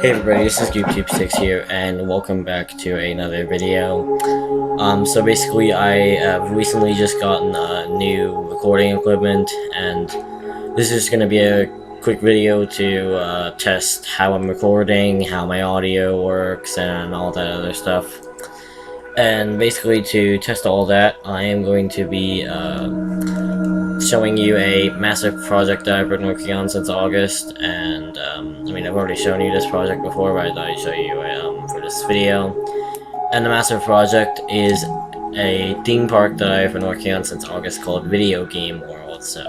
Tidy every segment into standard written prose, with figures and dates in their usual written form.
Hey everybody, this is GoopTube6 here, and welcome back to another video. So basically, I have recently just gotten new recording equipment, and this is going to be a quick video to test how I'm recording, how my audio works, and all that other stuff. And basically, to test all that, I am going to be showing you a massive project that I've been working on since August, and I mean, I've already shown you this project before, but I thought I'd show you for this video. And the massive project is a theme park that I've been working on since August called Video Game World, so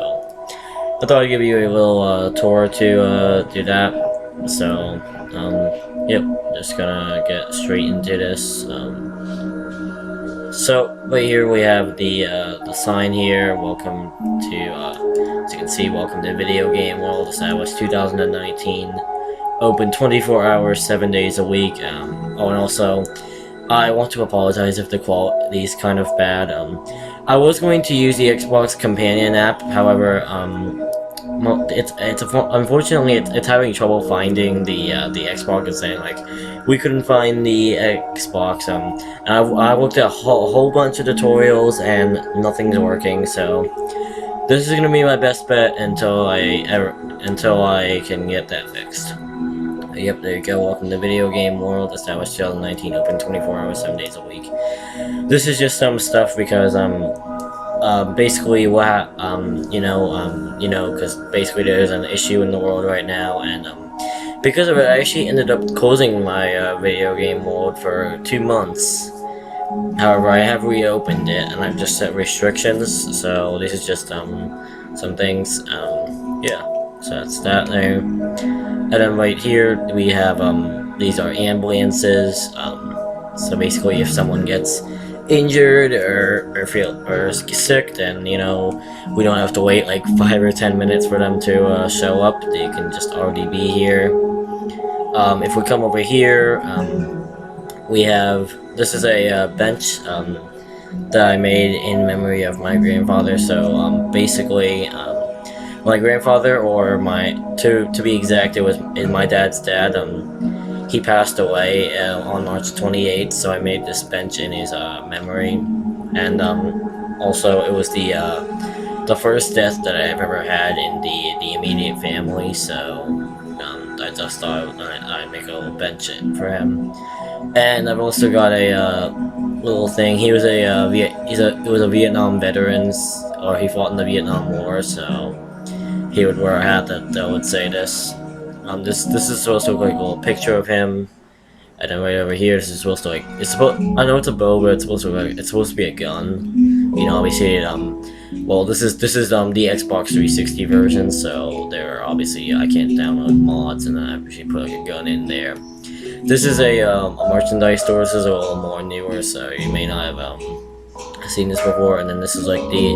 I thought I'd give you a little tour to do that. So, yep, just gonna get straight into this. So right here we have the sign here. Welcome to, as you can see, welcome to Video Game World. Established 2019. Open 24 hours, 7 days a week. Oh, and also, I want to apologize if the quality is kind of bad. I was going to use the Xbox Companion app, however, unfortunately it's having trouble finding the Xbox. It's saying like we couldn't find the Xbox. And I looked at a whole bunch of tutorials and nothing's working. So this is gonna be my best bet until I can get that fixed. Yep, there you go. Welcome to Video Game World. Established 2019. Open 24 hours, 7 days a week. This is just some stuff because basically what because basically there's an issue in the world right now, and because of it I actually ended up closing my Video Game World for 2 months. However, I have reopened it and I've just set restrictions, so this is just some things. Yeah, so that's that there. And then right here we have these are ambulances. So basically if someone gets injured or sick, then we don't have to wait like 5 or 10 minutes for them to show up. They can just already be here. If we come over here, we have, this is a bench that I made in memory of my grandfather. So basically my grandfather, or to be exact, it was my dad's dad. He passed away on March 28th, so I made this bench in his memory. And also, it was the first death that I've ever had in the immediate family, so I just thought I'd make a little bench for him. And I've also got a little thing. He was it was a Vietnam veteran, or he fought in the Vietnam War, so he would wear a hat that would say this. This is supposed to look like a little picture of him, and then right over here, this is supposed to I know it's a bow, but it's supposed to be a gun. Obviously, well, this is the Xbox 360 version, so there obviously I can't download mods and then I actually put like a gun in there. This is a merchandise store. This is a little more newer, so you may not have seen this before. And then this is like the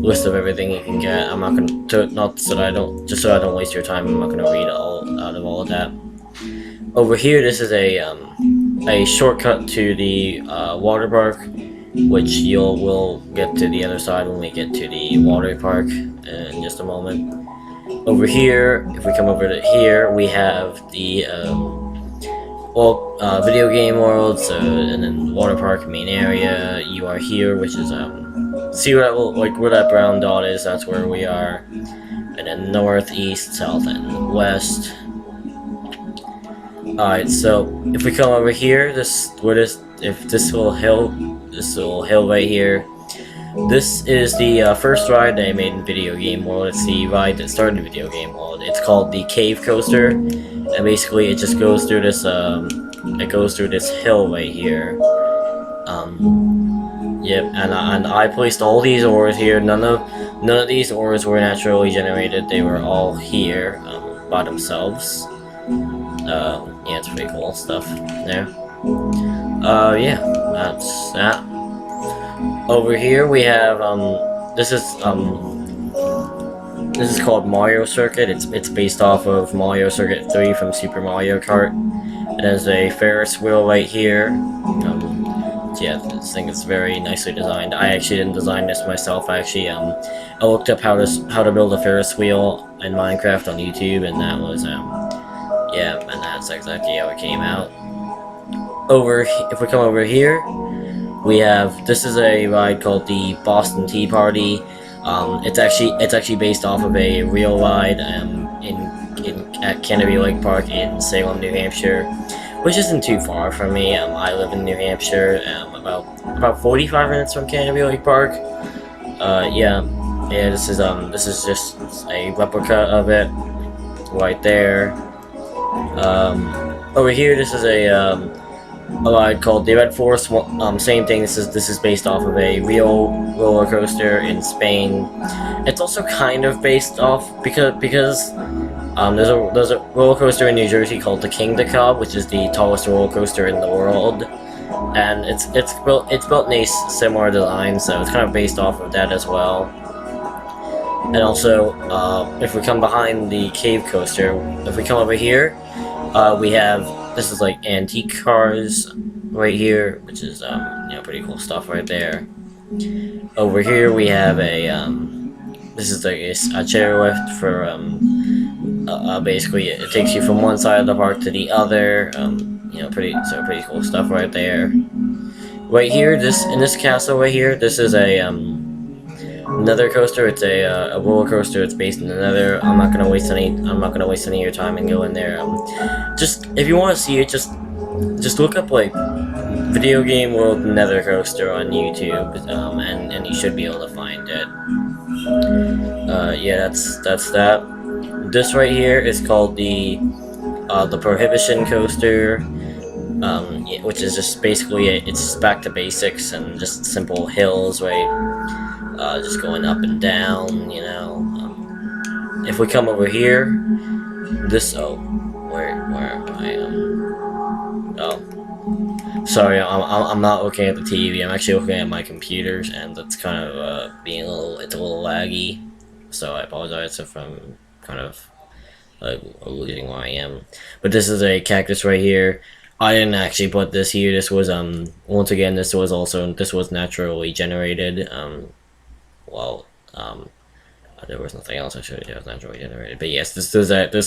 list of everything you can get. I'm not gonna so I don't waste your time, I'm not gonna read out of all of that. Over here, this is a shortcut to the water park, which we'll get to the other side when we get to the water park in just a moment. Over here, if we come over to here, we have the Video Game World, and then water park main area. You are here, which is see where that brown dot is. That's where we are. And then north, east, south, and west. Alright, so if we come over here, this little hill right here, this is the first ride that I made in Video Game World. It's the ride that started Video Game World. It's called the Cave Coaster, and basically it just goes through this hill right here. Yep, and I placed all these ores here. None of these ores were naturally generated. They were all here by themselves. Yeah, it's pretty cool stuff there. Yeah, that's that. Over here we have this is called Mario Circuit. It's based off of Mario Circuit 3 from Super Mario Kart. It has a Ferris wheel right here. Yeah, this thing is very nicely designed. I actually didn't design this myself. I actually I looked up how to build a Ferris wheel in Minecraft on YouTube, and that was Yeah, and that's exactly how it came out. If we come over here, we have, this is a ride called the Boston Tea Party. It's actually based off of a real ride in at Canterbury Lake Park in Salem, New Hampshire, which isn't too far from me. I live in New Hampshire, about 45 minutes from Canterbury Lake Park. Yeah, this is just a replica of it right there. Over here, this is a ride called the Red Force. Same thing. This is based off of a real roller coaster in Spain. It's also kind of based off because there's a roller coaster in New Jersey called the King the Cob, which is the tallest roller coaster in the world, and it's built in a similar design, so it's kind of based off of that as well. And also, if we come behind the Cave Coaster, if we come over here, we have, this is like antique cars right here, which is pretty cool stuff right there. Over here we have a this is like a chairlift for basically it takes you from one side of the park to the other. Pretty cool stuff right there. Right here, in this castle right here, this is a another coaster. It's a roller coaster. It's based in another. I'm not gonna waste any of your time and go in there. Just if you want to see it, just look up like Video Game World Nether Coaster on YouTube, and you should be able to find it. Yeah, that's that. This right here is called the Prohibition Coaster, which is just basically it's back to basics and just simple hills, right? Just going up and down, if we come over here, where am I? Sorry, I'm not looking at the TV. I'm actually looking at my computers, and that's kind of it's a little laggy. So I apologize if I'm kind of losing where I am. But this is a cactus right here. I didn't actually put this here. This was once again, this was naturally generated. There was nothing else I showed you that was naturally generated. But yes, this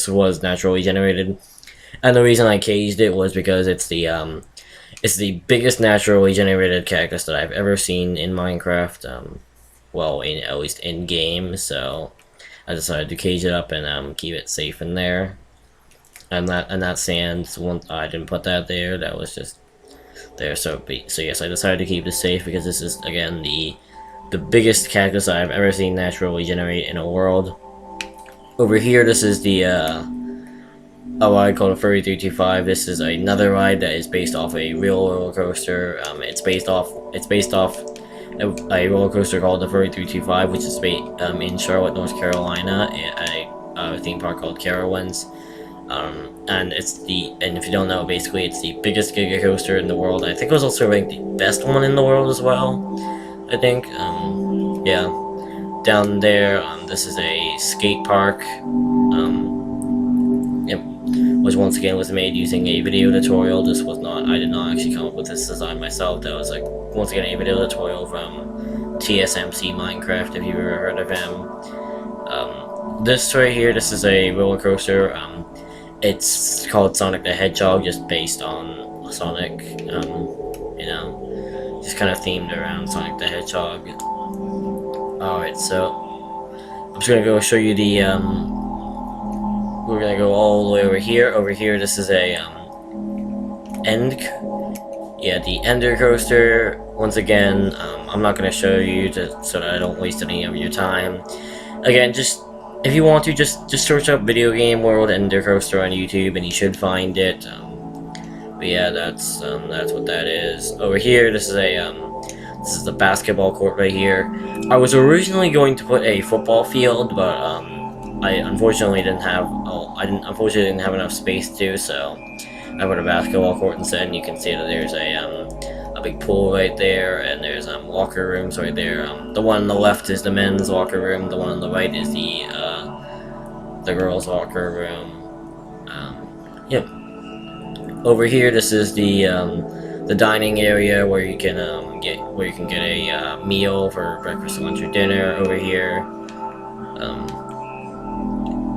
was naturally generated, and the reason I caged it was because it's the biggest naturally generated cactus that I've ever seen in Minecraft. At least in game. So I decided to cage it up and keep it safe in there. And that sand, I didn't put that there. That was just there. So yes, I decided to keep this safe because this is again the biggest cactus I've ever seen naturally generate in a world. Over here, this is the a ride called a Furry 325. This is another ride that is based off a real roller coaster. It's based off a roller coaster called the Furry 325, which is in Charlotte, North Carolina, at a theme park called Carowinds. And if you don't know, basically it's the biggest Giga coaster in the world. I think it was also ranked the best one in the world as well. I think, yeah. Down there, this is a skate park. Yep. Which once again was made using a video tutorial. I did not actually come up with this design myself. That was once again a video tutorial from TSMC Minecraft, if you've ever heard of him. This right here, this is a roller coaster. It's called Sonic the Hedgehog, just based on Sonic, just kind of themed around Sonic the Hedgehog. Alright, so I'm just gonna go show you the, we're gonna go all the way over here. Over here, this is a, the Ender Coaster. Once again, I'm not gonna show you so that I don't waste any of your time. Again, if you want to, just search up Video Game World Ender Coaster on YouTube, and you should find it. But yeah, that's what that is. Over here, this is the basketball court right here. I was originally going to put a football field, but I unfortunately didn't have enough space to, so I put a basketball court instead. And you can see that there's a big pool right there, and there's locker rooms right there. The one on the left is the men's locker room. The one on the right is the girls' locker room. Yep. Over here, this is the dining area where you can get a meal for breakfast, lunch, or dinner. Over here,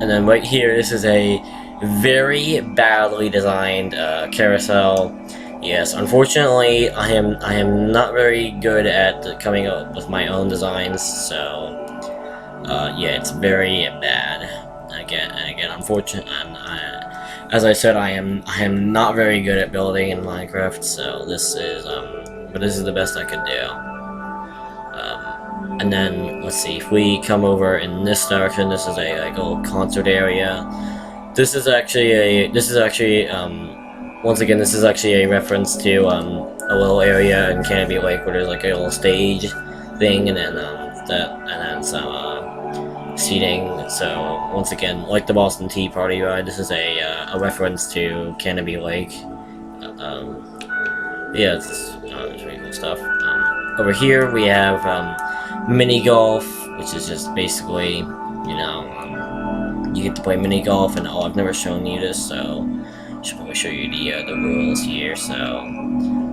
and then right here, this is a very badly designed carousel. Yes, unfortunately, I am not very good at coming up with my own designs, so yeah, it's very bad. Again, unfortunate, and as I said, I am not very good at building in Minecraft, so this is but this is the best I could do. And then let's see, if we come over in this direction, this is a like a little concert area. This is actually once again, this is actually a reference to a little area in Canopy Lake where there's like a little stage thing, and then some seating. So once again, like the Boston Tea Party ride, this is a reference to Canopy Lake. Yeah, it's pretty cool stuff. Over here we have mini golf, which is just basically, you know, you get to play mini golf, and I've never shown you this, so I should probably show you the rules here. So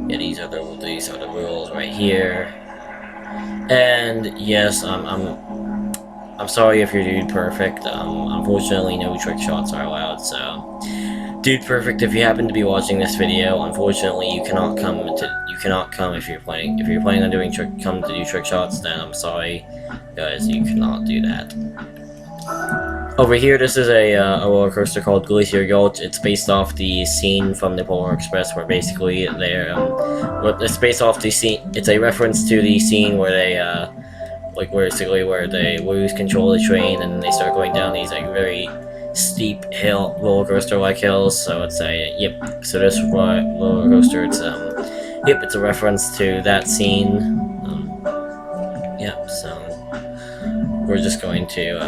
yeah, these are the rules right here. And yes, I'm sorry if you're Dude Perfect. Unfortunately, no trick shots are allowed. So, Dude Perfect, if you happen to be watching this video, unfortunately, you cannot come if you're planning on doing come to do trick shots. Then I'm sorry, guys, you cannot do that. Over here, this is a roller coaster called Glacier Gulch. It's based off the scene from the Polar Express, where basically it's based off the scene. It's a reference to the scene where they where they lose control of the train and they start going down these like very steep roller coaster like hills. So it's so this roller coaster, it's it's a reference to that scene. So we're just going to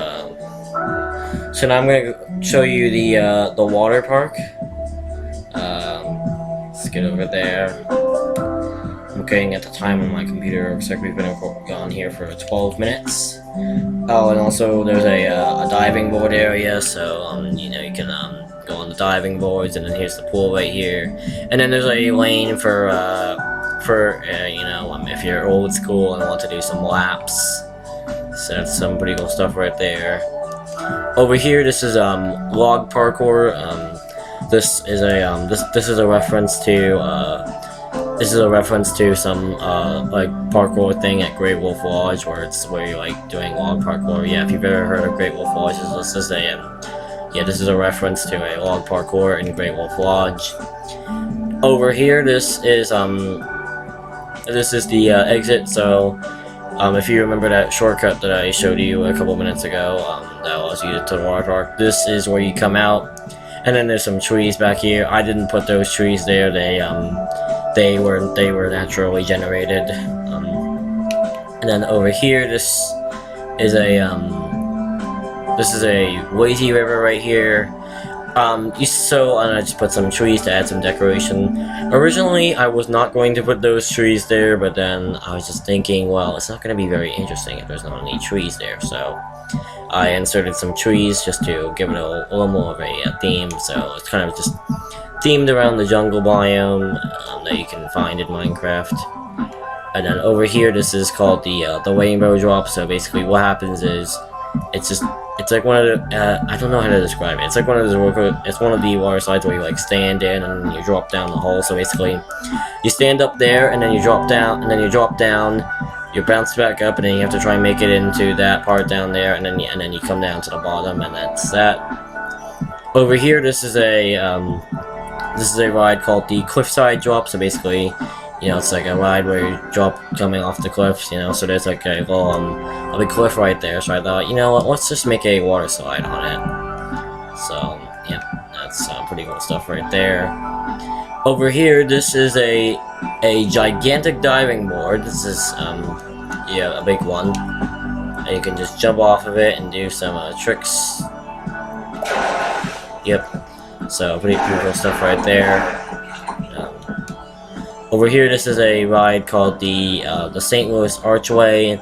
so now I'm going to show you the water park. Let's get over there. I'm looking at the time on my computer. Looks like we've been gone here for 12 minutes. Oh, and also there's a diving board area, so you know, you can go on the diving boards, and then here's the pool right here. And then there's a lane for you know, if you're old school and want to do some laps. So that's some pretty cool stuff right there. Over here, this is log parkour. This is a reference to some like parkour thing at Great Wolf Lodge, where you're like doing log parkour. Yeah, if you've ever heard of Great Wolf Lodge, this is a reference to a log parkour in Great Wolf Lodge. Over here, this is the exit. So if you remember that shortcut that I showed you a couple minutes ago, that allows you to the water park, this is where you come out. And then there's some trees back here. I didn't put those trees there. They were naturally generated. And then over here, this is a lazy river right here. And I just put some trees to add some decoration. Originally, I was not going to put those trees there, but then I was just thinking, well, it's not going to be very interesting if there's not any trees there. So I inserted some trees just to give it a little more of a theme. So it's kind of just themed around the jungle biome that you can find in Minecraft. And then over here, this is called the rainbow drop. So basically, what happens is it's like one of the I don't know how to describe it. It's like one of the water slides where you like stand in and you drop down the hole. So basically, you stand up there and then you drop down, and then you drop down. You bounce back up, and then you have to try and make it into that part down there, and then you come down to the bottom, and that's that. Over here, this is a ride called the Cliffside Drop. So basically, you know, it's like a ride where you drop coming off the cliffs. You know, so there's like a big cliff right there. So I thought, you know what, let's just make a water slide on it. So yeah, that's pretty cool stuff right there. Over here, this is a gigantic diving board. This is a big one, and you can just jump off of it and do some tricks. Yep, so pretty cool stuff right there. Over here, this is a ride called the St. Louis Archway.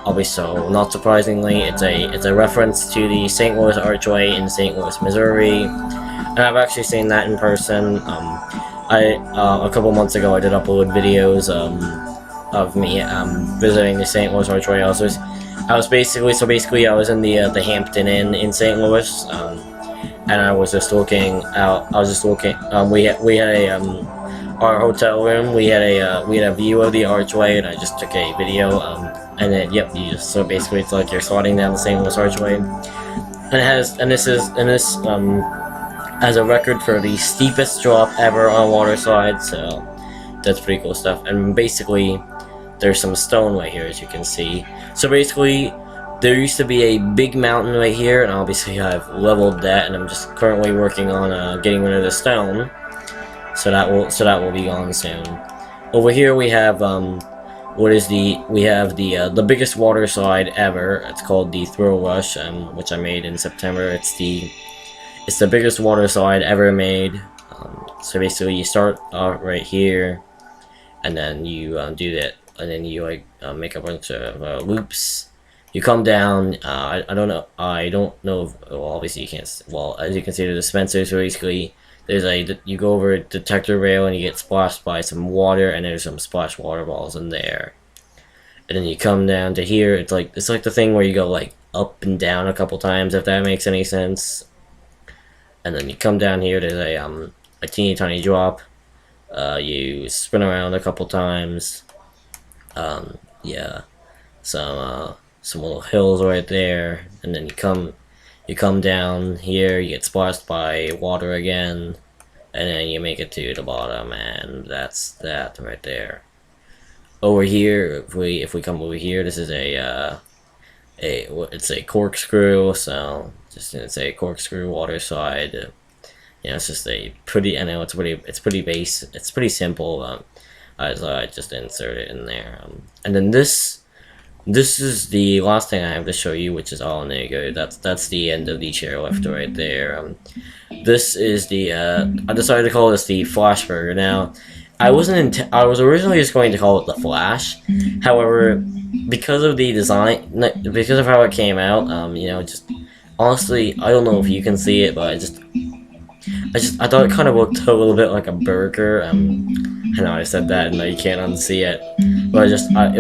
Also, not surprisingly, it's a reference to the St. Louis Archway in St. Louis, Missouri. And I've actually seen that in person. A couple months ago, I did upload videos of me visiting the St. Louis Archway. I I was basically I was in the Hampton Inn in St. Louis, and I was just looking out. I was just looking. We had a our hotel room. We had a view of the archway, and I just took a video. And then yep, so basically it's like you're sliding down the St. Louis archway, and this has a record for the steepest drop ever on a water slide. So that's pretty cool stuff. And basically, there's some stone right here, as you can see. So basically, there used to be a big mountain right here, and obviously I've leveled that, and I'm just currently working on getting rid of the stone, so that will be gone soon. Over here we have the biggest water slide ever. It's called the Thrill Rush, which I made in September. It's the biggest water slide ever made. So basically, you start right here, and then you do that, and then you make a bunch of loops. You come down. I don't know if, well, obviously you can't. Well, as you can see, the dispenser. So basically, you go over a detector rail and you get splashed by some water, and there's some splash water balls in there. And then you come down to here. It's like the thing where you go like up and down a couple times, if that makes any sense. And then you come down here. There's a teeny tiny drop. You spin around a couple times. Yeah, some little hills right there, and then you come down here, you get splashed by water again, and then you make it to the bottom, and that's that right there. Over here, if we come over here, this is it's a corkscrew, so it's a corkscrew water slide. You know, it's just a pretty. I know it's pretty simple. So I just insert it in there, and then this is the last thing I have to show you, which is all Nego. That's the end of the chairlift right there. This is the I decided to call this the Flash Burger. Now, I was originally just going to call it the Flash. However, because of the design, because of how it came out, you know, just honestly, I don't know if you can see it, but I thought it kind of looked a little bit like a burger. I know I said that, and you can't unsee it. But I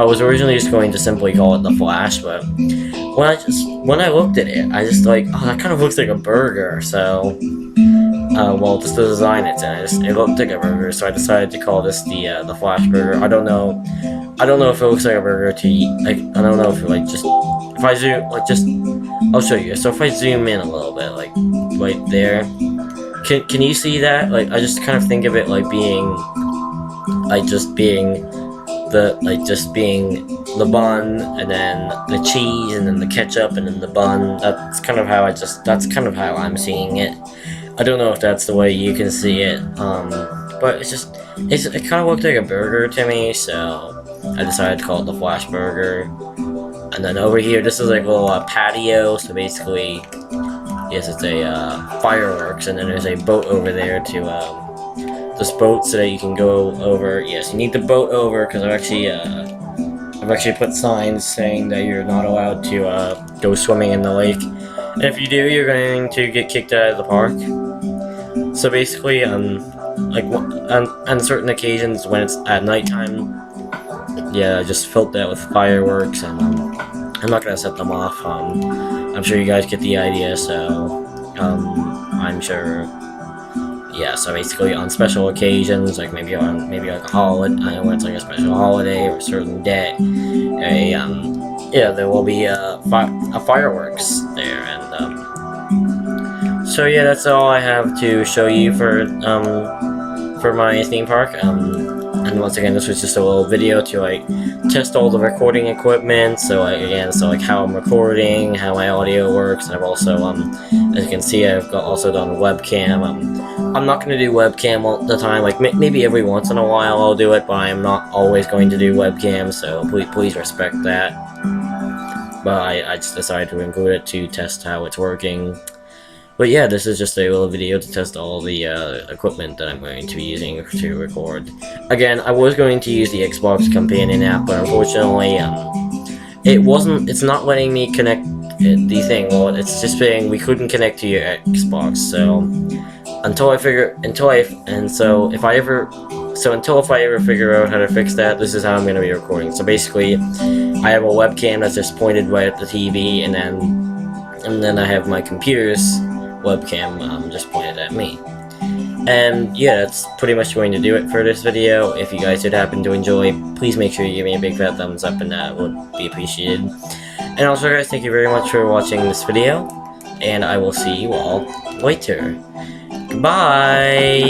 was originally just going to simply call it the Flash, but when I looked at it, I just like, oh, that kind of looks like a burger. So, well, just the design it's in, it looked like a burger. So I decided to call this the Flash Burger. I don't know if it looks like a burger to eat. Like, I don't know if it, like, just if I zoom, like, just I'll show you. So if I zoom in a little bit, like right there. Can you see that? Like, I just kind of think of it like being the bun, and then the cheese, and then the ketchup, and then the bun. That's kind of how I'm seeing it. I don't know if that's the way you can see it. But it kind of looked like a burger to me, so I decided to call it the Flash Burger. And then over here, this is like a little patio. So basically, yes, it's a fireworks, and then there's a boat over there to this boat so that you can go over. Yes, you need the boat over, because I've actually put signs saying that you're not allowed to go swimming in the lake, and if you do, you're going to get kicked out of the park. So basically, like on certain occasions when it's at nighttime, yeah, I just filled that with fireworks, and I'm not gonna set them off. I'm sure you guys get the idea, so I'm sure. Yeah, so basically on special occasions, like maybe like a holiday, when it's like a special holiday or a certain day, yeah, there will be a fireworks there, and so yeah, that's all I have to show you for my theme park. And once again, this was just a little video to like test all the recording equipment. So like how I'm recording, how my audio works, and I've also as you can see, I've also done webcam. I'm not going to do webcam all the time. Like maybe every once in a while I'll do it, but I'm not always going to do webcam. So please respect that. But I just decided to include it to test how it's working. But yeah, this is just a little video to test all the equipment that I'm going to be using to record. Again, I was going to use the Xbox Companion app, but unfortunately, it's not letting me connect the thing. Well, it's just saying we couldn't connect to your Xbox. So if I ever So until if I ever figure out how to fix that, this is how I'm going to be recording. So basically, I have a webcam that's just pointed right at the TV, and then I have my computer's webcam just pointed at me. And yeah, that's pretty much going to do it for this video. If you guys did happen to enjoy, please make sure you give me a big fat thumbs up, and that would be appreciated. And also guys, thank you very much for watching this video, and I will see you all later. Goodbye!